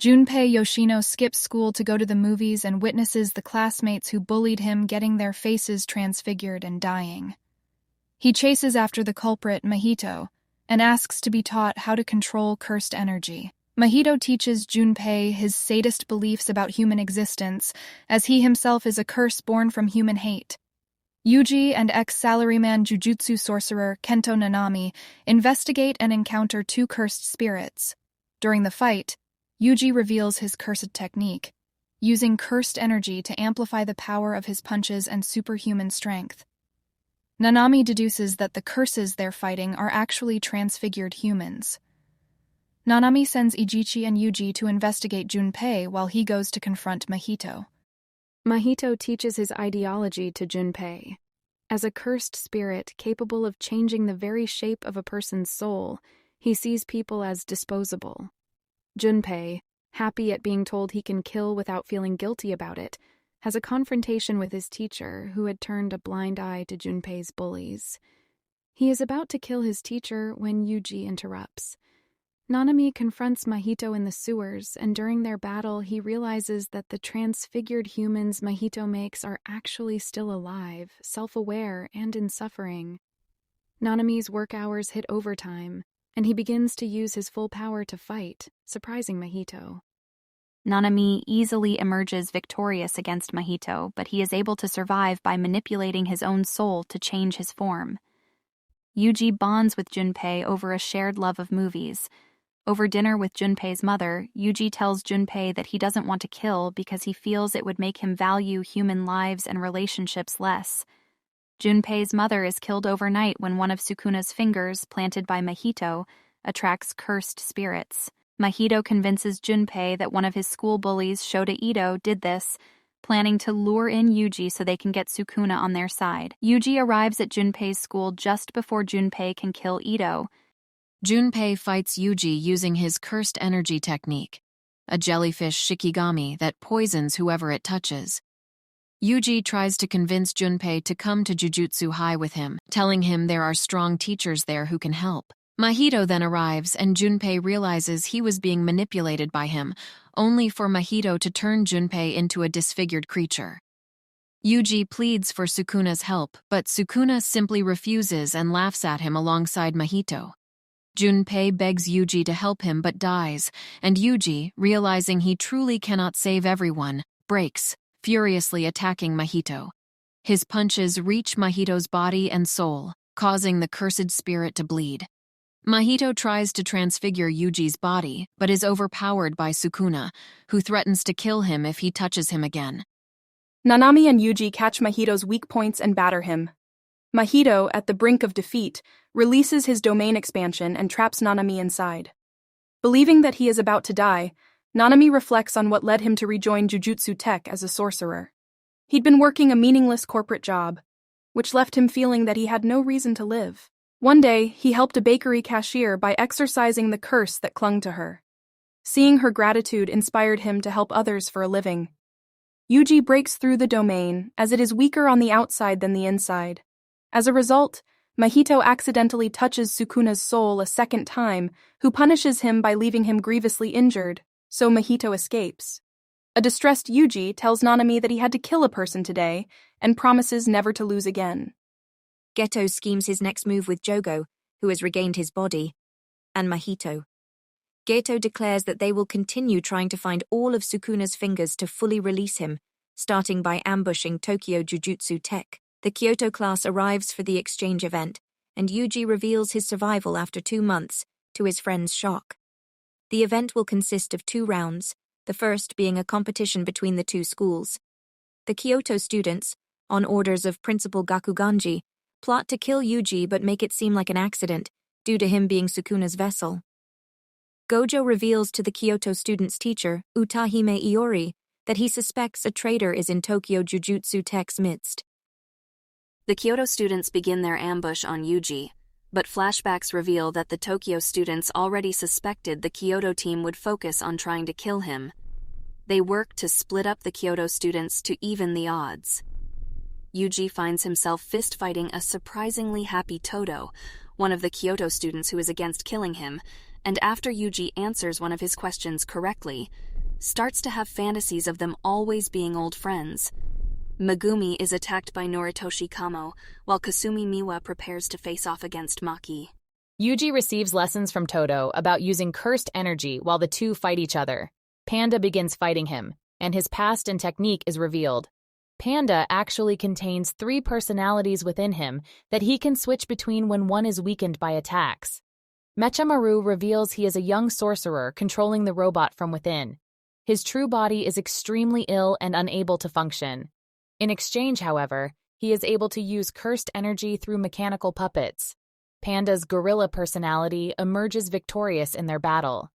Junpei Yoshino skips school to go to the movies and witnesses the classmates who bullied him getting their faces transfigured and dying. He chases after the culprit, Mahito, and asks to be taught how to control cursed energy. Mahito teaches Junpei his sadist beliefs about human existence, as he himself is a curse born from human hate. Yuji and ex-salaryman jujutsu sorcerer Kento Nanami investigate and encounter two cursed spirits. During the fight, Yuji reveals his cursed technique, using cursed energy to amplify the power of his punches and superhuman strength. Nanami deduces that the curses they're fighting are actually transfigured humans. Nanami sends Ijichi and Yuji to investigate Junpei while he goes to confront Mahito. Mahito teaches his ideology to Junpei. As a cursed spirit capable of changing the very shape of a person's soul, he sees people as disposable. Junpei, happy at being told he can kill without feeling guilty about it, has a confrontation with his teacher, who had turned a blind eye to Junpei's bullies. He is about to kill his teacher when Yuji interrupts. Nanami confronts Mahito in the sewers, and during their battle he realizes that the transfigured humans Mahito makes are actually still alive, self-aware, and in suffering. Nanami's work hours hit overtime, and he begins to use his full power to fight, surprising Mahito. Nanami easily emerges victorious against Mahito, but he is able to survive by manipulating his own soul to change his form. Yuji bonds with Junpei over a shared love of movies. Over dinner with Junpei's mother, Yuji tells Junpei that he doesn't want to kill because he feels it would make him value human lives and relationships less. Junpei's mother is killed overnight when one of Sukuna's fingers, planted by Mahito, attracts cursed spirits. Mahito convinces Junpei that one of his school bullies, Shota Ito, did this, planning to lure in Yuji so they can get Sukuna on their side. Yuji arrives at Junpei's school just before Junpei can kill Ito. Junpei fights Yuji using his cursed energy technique, a jellyfish shikigami that poisons whoever it touches. Yuji tries to convince Junpei to come to Jujutsu High with him, telling him there are strong teachers there who can help. Mahito then arrives, and Junpei realizes he was being manipulated by him, only for Mahito to turn Junpei into a disfigured creature. Yuji pleads for Sukuna's help, but Sukuna simply refuses and laughs at him alongside Mahito. Junpei begs Yuji to help him but dies, and Yuji, realizing he truly cannot save everyone, breaks, furiously attacking Mahito. His punches reach Mahito's body and soul, causing the cursed spirit to bleed. Mahito tries to transfigure Yuji's body, but is overpowered by Sukuna, who threatens to kill him if he touches him again. Nanami and Yuji catch Mahito's weak points and batter him. Mahito, at the brink of defeat, releases his domain expansion and traps Nanami inside. Believing that he is about to die, Nanami reflects on what led him to rejoin Jujutsu Tech as a sorcerer. He'd been working a meaningless corporate job, which left him feeling that he had no reason to live. One day, he helped a bakery cashier by exorcising the curse that clung to her. Seeing her gratitude inspired him to help others for a living. Yuji breaks through the domain, as it is weaker on the outside than the inside. As a result, Mahito accidentally touches Sukuna's soul a second time, who punishes him by leaving him grievously injured, so Mahito escapes. A distressed Yuji tells Nanami that he had to kill a person today, and promises never to lose again. Geto schemes his next move with Jogo, who has regained his body, and Mahito. Geto declares that they will continue trying to find all of Sukuna's fingers to fully release him, starting by ambushing Tokyo Jujutsu Tech. The Kyoto class arrives for the exchange event, and Yuji reveals his survival after 2 months, to his friend's shock. The event will consist of 2 rounds, the first being a competition between the 2 schools. The Kyoto students, on orders of Principal Gakuganji, plot to kill Yuji but make it seem like an accident, due to him being Sukuna's vessel. Gojo reveals to the Kyoto students' teacher, Utahime Iori, that he suspects a traitor is in Tokyo Jujutsu Tech's midst. The Kyoto students begin their ambush on Yuji, but flashbacks reveal that the Tokyo students already suspected the Kyoto team would focus on trying to kill him. They work to split up the Kyoto students to even the odds. Yuji finds himself fist-fighting a surprisingly happy Todo, one of the Kyoto students who is against killing him, and after Yuji answers one of his questions correctly, starts to have fantasies of them always being old friends. Megumi is attacked by Noritoshi Kamo, while Kasumi Miwa prepares to face off against Maki. Yuji receives lessons from Todo about using cursed energy while the two fight each other. Panda begins fighting him, and his past and technique is revealed. Panda actually contains 3 personalities within him that he can switch between when one is weakened by attacks. Mechamaru reveals he is a young sorcerer controlling the robot from within. His true body is extremely ill and unable to function. In exchange, however, he is able to use cursed energy through mechanical puppets. Panda's gorilla personality emerges victorious in their battle.